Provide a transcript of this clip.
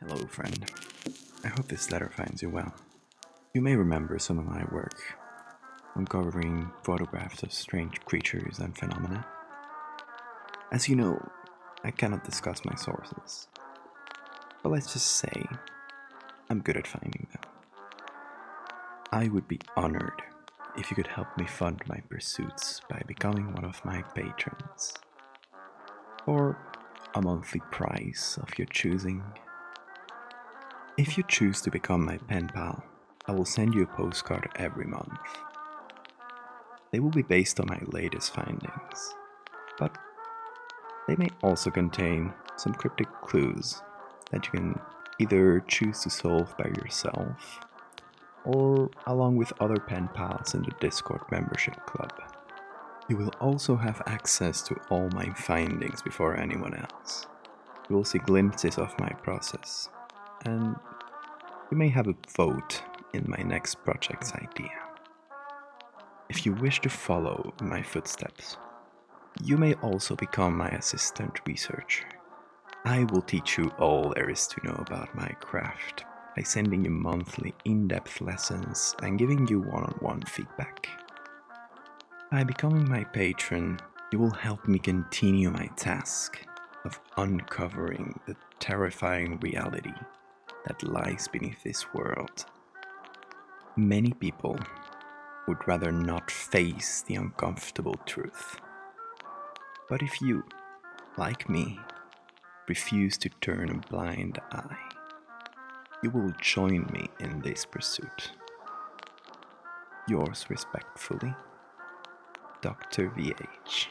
Hello, friend. I hope this letter finds you well. You may remember some of my work, uncovering photographs of strange creatures and phenomena. As you know, I cannot discuss my sources, but let's just say I'm good at finding them. I would be honored if you could help me fund my pursuits by becoming one of my patrons, or a monthly price of your choosing. If you choose to become my pen pal, I will send you a postcard every month. They will be based on my latest findings, but they may also contain some cryptic clues that you can either choose to solve by yourself or along with other pen pals in the Discord membership club. You will also have access to all my findings before anyone else. You will see glimpses of my process, and you may have a vote in my next project's idea. If you wish to follow in my footsteps, you may also become my assistant researcher. I will teach you all there is to know about my craft by sending you monthly in-depth lessons and giving you one-on-one feedback. By becoming my patron, you will help me continue my task of uncovering the terrifying reality that lies beneath this world. Many people would rather not face the uncomfortable truth. But if you, like me, refuse to turn a blind eye, you will join me in this pursuit. Yours respectfully, Dr. VH.